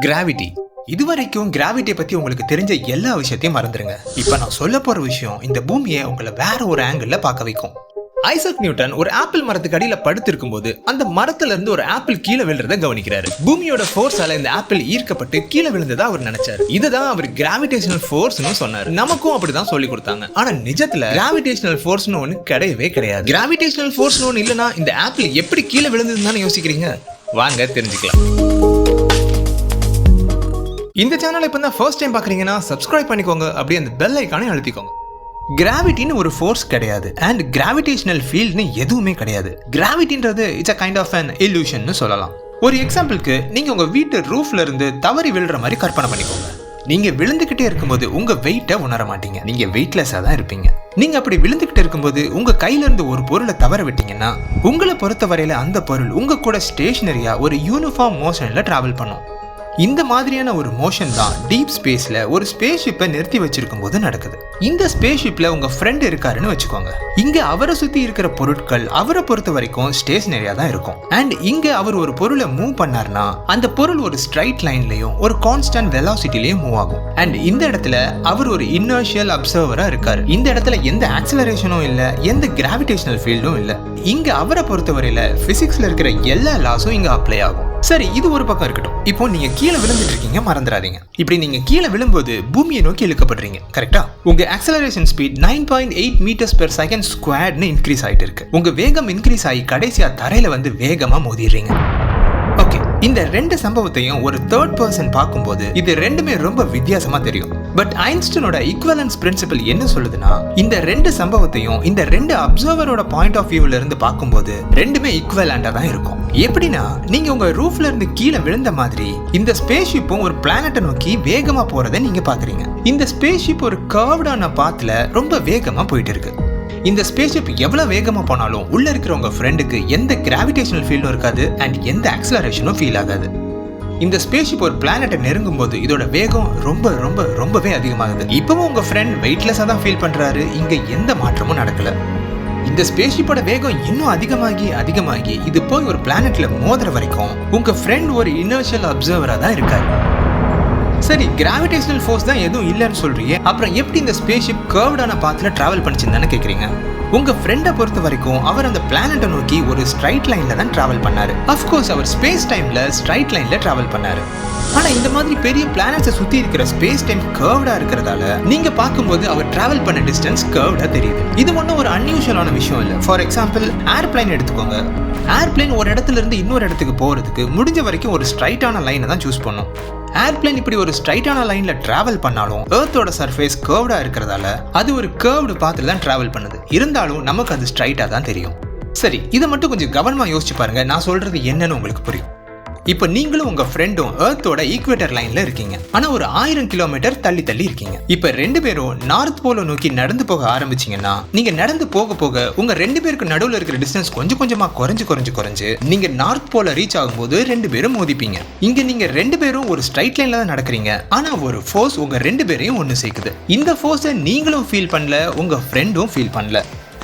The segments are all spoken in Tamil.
கிராவிட்டி. இதுவரைக்கும் கிராவிட்டியை பத்தி உங்களுக்கு தெரிஞ்ச எல்லா விஷயத்தையும் மறந்துருங்க. இப்ப நான் சொல்ல போற விஷயம் இந்த பூமியை உங்களை வேற ஒரு ஆங்கிள் பார்க்க வைக்கும். ஐசக் நியூட்டன் ஒரு ஆப்பிள் மரத்துக்கு அடியில படுத்திருக்கும் போது அந்த மரத்துல இருந்து ஒரு ஆப்பிள் கீழே விழுறத கவனிக்கிறாரு. பூமியோட ஃபோர்ஸால இந்த ஆப்பிள் ஈர்க்கப்பட்டு கீழே விழுந்ததா அவர் நினைச்சாரு. இதுதான் அவர் கிராவிடேஷனல் ஃபோர்ஸ்னு சொன்னாரு. நமக்கும் அப்படிதான் சொல்லி கொடுத்தாங்க. ஆனா நிஜத்துல கிராவிடேஷனல் ஃபோர்ஸ்னு ஒண்ணு கிடையவே கிடையாது. கிராவிடேஷனல் ஃபோர்ஸ்னு ஒண்ணு இல்லைன்னா இந்த ஆப்பிள் எப்படி கீழே விழுந்ததுன்னு யோசிக்கிறீங்க? வாங்க தெரிஞ்சுக்கலாம். இந்த சேனலை இப்போ தான் ஃபர்ஸ்ட் டைம் பார்க்குறீங்கன்னா சப்ஸ்கிரைப் பண்ணிக்கோங்க, அப்படியே அந்த பெல் ஐக்கானை அழுத்திக்கோங்க. கிராவிட்டின்னு ஒரு ஃபோர்ஸ் கிடையாது அண்ட் கிராவிடேஷனல் ஃபீல்ட்னு எதுவுமே கிடையாது. கிராவிட்டின்றது it's a kind of an இல்யூஷன்னு சொல்லலாம். ஒரு எக்ஸாம்பிளுக்கு நீங்கள் உங்கள் வீட்டு ரூஃப்ல இருந்து தவறி விழுற மாதிரி கற்பனை பண்ணிக்கோங்க. நீங்க விழுந்துகிட்டே இருக்கும்போது உங்க வெயிட்டை உணர மாட்டீங்க. நீங்க வெயிட்லெஸ்ஸா தான் இருப்பீங்க. நீங்க அப்படி விழுந்துகிட்டு இருக்கும்போது உங்க கையில இருந்து ஒரு பொருளை தவற விட்டீங்கன்னா உங்களை பொறுத்த வரையில அந்த பொருள் உங்க கூட ஸ்டேஷனரியா ஒரு யூனிஃபார்ம் மோஷன்ல டிராவல் பண்ணும். இந்த மாதிரியான ஒரு மோஷன் தான் டீப் ஸ்பேஸ்ல ஒரு ஸ்பேஸ் ஷிப்பை நிறுத்தி வச்சிருக்கும் போது நடக்குது. இந்த ஸ்பேஸ் ஷிப்ல உங்க ஃப்ரெண்ட் இருக்காருன்னு வச்சுக்கோங்க. இங்க அவரை சுத்தி இருக்கிற பொருட்கள் அவரை பொறுத்த வரைக்கும் ஸ்டேஷனரியா தான் இருக்கும். அண்ட் இங்க அவர் ஒரு பொருளை மூவ் பண்ணார்னா அந்த பொருள் ஒரு ஸ்ட்ரைட் லைன்லயும் ஒரு கான்ஸ்டன்ட் வெலாசிட்டிலயும் மூவ் ஆகும். அண்ட் இந்த இடத்துல அவர் ஒரு இனர்ஷியல் அப்சர்வரா இருக்காரு. இந்த இடத்துல எந்த ஆக்சலரேஷனும் இல்ல, எந்த கிராவிடேஷனல் ஃபீல்டும் இல்ல. இங்க அவரை பொறுத்தவரையில பிசிக்ஸ்ல இருக்கிற எல்லா லாஸும் இங்க அப்ளை ஆகும். சரி, இது ஒரு பக்கம் இருக்கட்டும். இப்போ நீங்க கீழே விழுந்துட்டு இருக்கீங்க, மறந்துடாதீங்க. இப்படி நீங்க கீழே விழும்போது பூமியை நோக்கி இழுக்கப்படுறீங்க, கரெக்டா? உங்க acceleration speed 9.8 metres per second ஸ்கொயர்ட்னு இன்க்ரீஸ் ஆயிட்டு இருக்கு. உங்க வேகம் இன்க்ரீஸ் ஆகி கடைசியா தரையில வந்து வேகமா மோதிடுறீங்க. ஓகே, இந்த ரெண்டு சம்பவத்தையும் ஒரு தேர்ட் பர்சன் பார்க்கும்போது இது ரெண்டுமே ரொம்ப வித்தியாசமா தெரியும். பட் ஐன்ஸ்டீனோட ஈக்குவலன்ஸ் பிரின்சிபல் என்ன சொல்லுதுன்னா, இந்த ரெண்டு சம்பவத்தையும் இந்த ரெண்டு அப்சர்வரோட பாயிண்ட் ஆஃப் வியூல இருந்து பார்க்கும்போது ரெண்டுமே ஈக்குவலண்டா தான் இருக்கும். எப்படின்னா, நீங்க உங்க ரூஃப்ல இருந்து கீழே விழுந்த மாதிரி இந்த ஸ்பேஸ் ஷிப்பும் ஒரு பிளானட்டை நோக்கி வேகமா போறதை நீங்க பாக்குறீங்க. இந்த ஸ்பேஸ் ஷிப் ஒரு கர்வ்டான பாத்ல ரொம்ப வேகமா போயிட்டு இருக்கு. இந்த ஸ்பேஸ் ஷிப் எவ்வளவு வேகமா போனாலும் உள்ள இருக்கிற உங்க ஃப்ரெண்டுக்கு எந்த கிராவிடேஷனல் ஃபீல்டும் இருக்காது அண்ட் எந்த ஆக்சலரேஷனும் ஃபீல் ஆகாது. இந்த ஸ்பேஸ் ஷிப் ஒரு பிளானட்டை நெருங்கும் போது இதோட வேகம் ரொம்பவே அதிகமாகுது. இப்பவும் உங்க ஃப்ரெண்ட் வெயிட்லெஸ்ஸா தான் ஃபீல் பண்றாரு. இங்க எந்த மாற்றமும் நடக்கல. இந்த ஸ்பேஸ் ஷிப்போட வேகம் இன்னும் அதிகமாகி இது போய் ஒரு பிளானட்ல மோதுற வரைக்கும் உங்க ஃப்ரெண்ட் ஒரு இனர்ஷியல் அப்சர்வரா தான் இருக்காரு. சரி, கிராவிடேஷனல் ஃபோர்ஸ் தான் எதுவும் இல்லைன்னு சொல்றீங்க, அப்புறம் எப்படி இந்த ஸ்பேஸ் ஷிப் கர்வ்டான பாத்ல டிராவல் பண்ணிச்சுன்னு கேக்குறீங்க? உங்க ஃப்ரெண்டை பொறுத்த வரைக்கும் அவர் அந்த பிளானட்டை நோக்கி ஒரு ஸ்ட்ரைட் லைன்ல தான் டிராவல் பண்ணாரு. அஃப்கோர்ஸ் அவர் ஸ்பேஸ் டைம்ல ஸ்ட்ரைட் லைன்ல டிராவல் பண்ணாரு. ஆனா இந்த மாதிரி பெரிய பிளானட்ஸை சுத்தி இருக்கிற ஸ்பேஸ் டைம் கர்வ்டா இருக்கிறதால நீங்க பார்க்கும்போது அவர் டிராவல் பண்ண டிஸ்டன்ஸ் கர்வ்டா தெரியுது. இது ஒன்றும் ஒரு அன்யூஷுவலான விஷயம் இல்லை. ஃபார் எக்ஸாம்பிள், ஏர்பிளைன் எடுத்துக்கோங்க. ஏர்பிளைன் ஒரு இடத்துல இருந்து இன்னொரு இடத்துக்கு போறதுக்கு முடிஞ்ச வரைக்கும் ஒரு ஸ்ட்ரைட்டான லைனை தான் சூஸ் பண்ணும். ஏர்பிளைன் இப்படி ஒரு ஸ்ட்ரைட்டான லைன்ல டிராவல் பண்ணாலும் எர்த்தோட சர்ஃபேஸ் கர்வ்டா இருக்கிறதால அது ஒரு கர்வ்டு பாத்துல தான் டிராவல் பண்ணுது. இருந்தாலும் நமக்கு அது ஸ்ட்ரைட்டா தான் தெரியும். சரி, இதை மட்டும் கொஞ்சம் கவனமா யோசிச்சு பாருங்க. நான் சொல்றது என்னன்னு உங்களுக்கு புரியும். இப்ப நீங்களும் உங்க ஃப்ரெண்டும் எர்த்தோட ஈக்குவேட்டர் லைன்ல இருக்கீங்க. ஆனா ஒரு 1000 கிலோமீட்டர் தள்ளி இருக்கீங்க. இப்ப ரெண்டு பேரும் நார்த் போல நோக்கி நடந்து போக ஆரம்பிச்சீங்கன்னா நீங்க நடந்து போக உங்க ரெண்டு பேருக்கு நடுவுல இருக்கிற டிஸ்டன்ஸ் கொஞ்சமா குறைஞ்சு நீங்க நார்த் போல ரீச் ஆகும்போது ரெண்டு பேரும் மோதிப்பீங்க. இங்க நீங்க ரெண்டு பேரும் ஒரு ஸ்ட்ரைட் லைன்ல தான் நடக்கிறீங்க. ஆனா ஒரு ஃபோர்ஸ் உங்க ரெண்டு பேரையும் ஒன்னு சேர்க்குது. இந்த ஃபோர்ஸை நீங்களும் ஃபீல் பண்ணல, உங்க ஃப்ரெண்டும் ஃபீல் பண்ணல.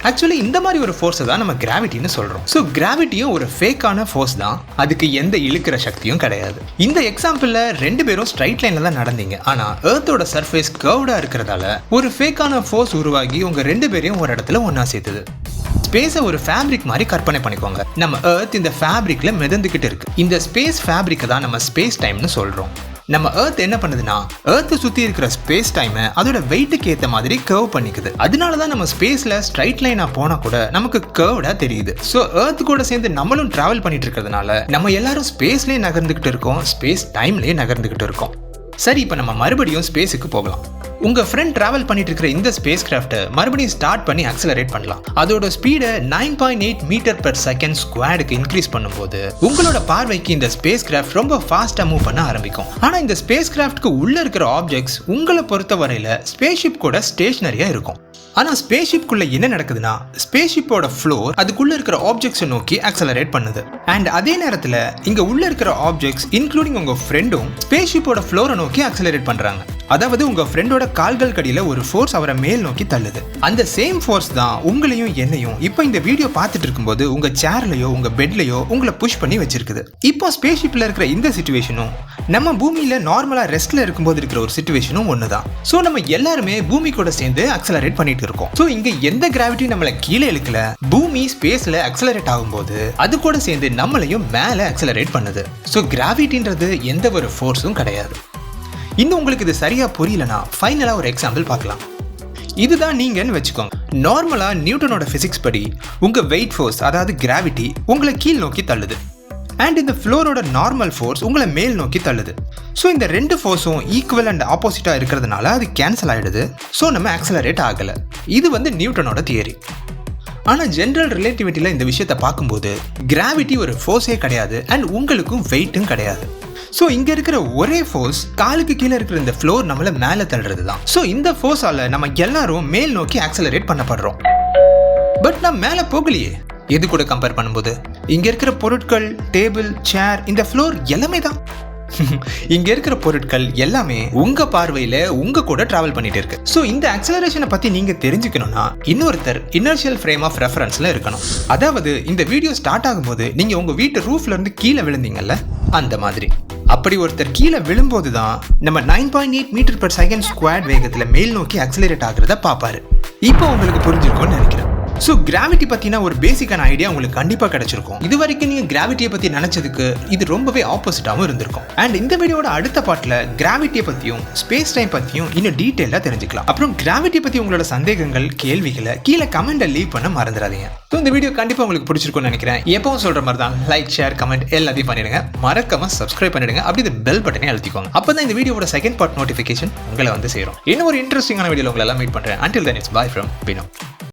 ஆக்சுவலி இந்த மாதிரி ஒரு ஃபோர்ஸை தான் நம்ம கிராவிட்டின்னு சொல்றோம். ஸோ கிராவிட்டியும் ஒரு ஃபேக்கான ஃபோர்ஸ் தான். அதுக்கு எந்த இழுக்கிற சக்தியும் கிடையாது. இந்த எக்ஸாம்பிள்ல ரெண்டு பேரும் ஸ்ட்ரைட் லைன்ல தான் நடந்தீங்க. ஆனா எர்த்தோட சர்ஃபேஸ் கர்வ்டா இருக்கிறதால ஒரு ஃபேக்கான ஃபோர்ஸ் உருவாகி உங்க ரெண்டு பேரையும் ஒரு இடத்துல ஒன்னா சேர்த்துது. ஸ்பேஸை ஒரு ஃபேப்ரிக் மாதிரி கற்பனை பண்ணிக்கோங்க. நம்ம எர்த் இந்த ஃபேப்ரிக்ல மிதந்துகிட்டு இருக்கு. இந்த ஸ்பேஸ் ஃபேப்ரிக்கை தான் நம்ம ஸ்பேஸ் டைம்னு சொல்றோம். நம்ம எர்த் என்ன பண்ணுதுன்னா, எர்த்தை சுத்தி இருக்கிற ஸ்பேஸ் டைமை அதோட வெயிட்டுக்கு ஏற்ற மாதிரி கர்வ் பண்ணிக்குது. அதனாலதான் நம்ம ஸ்பேஸ்ல ஸ்ட்ரைட் லைனா போனா கூட நமக்கு கர்வ்டா தெரியுது. ஸோ எர்த் கூட சேர்ந்து நம்மளும் டிராவல் பண்ணிட்டு இருக்கிறதுனால நம்ம எல்லாரும் ஸ்பேஸ்லயே நகர்ந்துகிட்டு இருக்கோம், ஸ்பேஸ் டைம்லயே நகர்ந்துகிட்டு இருக்கோம். சரி, இப்போ நம்ம மறுபடியும் ஸ்பேஸுக்கு போகலாம். உங்க ஃப்ரெண்ட் டிராவல் பண்ணிட்டு இருக்கிற இந்த ஸ்பேஸ் கிராஃப்ட்டை மறுபடியும் ஸ்டார்ட் பண்ணி ஆக்சலரேட் பண்ணலாம். அதோட ஸ்பீடை 9.8 மீட்டர் பெர் செகண்ட் ஸ்கொயர்டுக்கு இன்க்ரீஸ் பண்ணும்போது உங்களோட பார்வைக்கு இந்த ஸ்பேஸ் கிராஃப்ட் ரொம்ப ஃபாஸ்டா மூவ் பண்ண ஆரம்பிக்கும். ஆனா இந்த ஸ்பேஸ் கிராஃப்ட்க்கு உள்ள இருக்கிற ஆப்ஜெக்ட்ஸ் உங்களை பொறுத்த வரையில ஸ்பேஸ் ஷிப் கூட ஸ்டேஷனரியா இருக்கும். ஆனா ஸ்பேஸ் ஷிப்குள்ள என்ன நடக்குதுன்னா, ஸ்பேஸ் ஷிப்போட ஃப்ளோர் அதுக்குள்ள இருக்கிற ஆப்ஜெக்ட்ஸை நோக்கி ஆக்சலரேட் பண்ணுது. அண்ட் அதே நேரத்துல இங்க உள்ள இருக்கிற ஆப்ஜெக்ட்ஸ் இன்க்ளூடிங் உங்க ஃப்ரெண்டும் ஸ்பேஸ் ஷிப்போட ஃப்ளோரை நோக்கி ஆக்சலரேட் பண்றாங்க. அதாவது உங்க ஃப்ரெண்டோட கால்கள் கடியில ஒரு ஃபோர்ஸ் அவரை மேல் நோக்கி தள்ளுது. அந்த சேம் ஃபோர்ஸ் தான் உங்களையும் என்னையும் இப்போ இந்த வீடியோ பார்த்துட்டு இருக்கும்போது உங்க சேர்லயோ உங்க பெட்லயோ உங்களை புஷ் பண்ணி வச்சிருக்குது. இப்போ ஸ்பேஸ் ஷிப்ல இருக்கிற இந்த சிச்சுவேஷனும் நம்ம பூமியில நார்மலா ரெஸ்ட்ல இருக்கும்போது இருக்கிற ஒரு சிச்சுவேஷனும் ஒண்ணுதான். சோ நம்ம எல்லாருமே பூமி கூட சேர்ந்து அக்சலரேட் பண்ணிட்டு இருக்கோம். சோ இங்க எந்த கிராவிட்டி நம்மள கீழே இழுக்கல, பூமி ஸ்பேஸ்ல அக்சலரேட் ஆகும்போது அது கூட சேர்ந்து நம்மளையும் மேல அக்சலரேட் பண்ணுது. சோ கிராவிட்டின்றது எந்த ஒரு ஃபோர்ஸும் கிடையாது. இன்னும் உங்களுக்கு இது சரியா புரியலனா ஃபைனலா ஒரு எக்ஸாம்பிள் பார்க்கலாம். இதுதான் நீங்கன்னு வச்சுக்கோங்க. நார்மலா நியூட்டனோட பிசிக்ஸ் படி உங்க வெயிட் ஃபோர்ஸ் அதாவது கிராவிட்டி உங்களை கீழ் நோக்கி தள்ளுது. அண்ட் இந்த ஃப்ளோரோட நார்மல் ஃபோர்ஸ் உங்களை மேல் நோக்கி தள்ளுது. ஸோ இந்த ரெண்டு ஃபோர்ஸும் ஈக்குவல் அண்ட் ஆப்போசிட்டாக இருக்கிறதுனால அது கேன்சல் ஆகிடுது. ஸோ நம்ம ஆக்சலரேட் ஆகலை. இது நியூட்டனோட தியரி. ஆனால் ஜென்ரல் ரிலேட்டிவிட்டியில் இந்த விஷயத்தை பார்க்கும்போது கிராவிட்டி ஒரு ஃபோர்ஸே கிடையாது அண்ட் உங்களுக்கும் வெயிட்டும் கிடையாது. ஸோ இங்கே இருக்கிற ஒரே ஃபோர்ஸ் காலுக்கு கீழே இருக்கிற இந்த ஃப்ளோர் நம்மளை மேலே தள்ளுறது தான். ஸோ இந்த ஃபோர்ஸால் நம்ம எல்லாரும் மேல் நோக்கி ஆக்சலரேட் பண்ணப்படுறோம். பட் நான் மேலே போகலையே. எது கூட கம்பேர் பண்ணும்போது இங்க இருக்கிற பொருட்கள், டேபிள், சேர், இந்த ஃப்ளோர் எல்லாமே தான். இங்க இருக்கிற பொருட்கள் எல்லாமே உங்க பார்வையில உங்க கூட டிராவல் பண்ணிட்டு இருக்கு. சோ இந்த ஆக்சலரேஷனை பத்தி நீங்க தெரிஞ்சுக்கணும்னா இன்னொருத்தர் இனர்ஷியல் ஃப்ரேம் ஆஃப் ரெஃபரன்ஸ்ல இருக்கணும். அதாவது இந்த வீடியோ ஸ்டார்ட் ஆகும்போது நீங்க உங்க வீட்டு ரூஃப்ல இருந்து கீழே விழுந்தீங்கல்ல, அந்த மாதிரி. அப்படி ஒருத்தர் கீழே விழும்போது தான் நம்ம 9.8 மீட்டர் per second ஸ்கொயர்ட் வேகத்துல மேல் நோக்கி ஆக்சலரேட் ஆகுறத பாப்பாரு. இப்போ உங்களுக்கு புரிஞ்சிருக்கும்னு நினைக்கிறேன். ஸோ கிராவிட்டி பற்றினா ஒரு பேசிக்கான ஐடியா உங்களுக்கு கண்டிப்பாக கிடைச்சிருக்கும். இது வரைக்கும் நீங்கள் கிராவிட்டியை பற்றி நினச்சதுக்கு இது ரொம்பவே ஆப்போசிட்டாகவும் இருந்திருக்கும். அண்ட் இந்த வீடியோட அடுத்த பாட்டில் கிராவிட்டியை பற்றியும் ஸ்பேஸ் டைம் பற்றியும் இன்னும் டீட்டெயிலாக தெரிஞ்சுக்கலாம். அப்புறம் கிராவிட்டி பற்றி உங்களோட சந்தேகங்கள், கேள்விகளை கீழே கமெண்ட்டை லீவ் பண்ண மறந்துடாதீங்க. ஸோ இந்த வீடியோ கண்டிப்பாக உங்களுக்கு பிடிச்சிருக்கும்னு நினைக்கிறேன். எப்பவும் சொல்கிற மாதிரி தான் லைக், ஷேர், கமெண்ட் எல்லாத்தையும் பண்ணிடுங்க. மறக்காம சப்ஸ்கிரைப் பண்ணிடுங்க. அப்படி இந்த பெல் பட்டனே அழுத்திக்கோங்க. அப்போ தான் இந்த வீடியோட செகண்ட் பார்ட் நோட்டிஃபிகேஷன் உங்களை சேரும். இன்னும் ஒரு இன்ட்ரெஸ்டிங்கான வீடியோவில் உங்களை எல்லாம் மீட் பண்ணுறேன். Until then, it's bye from Bino.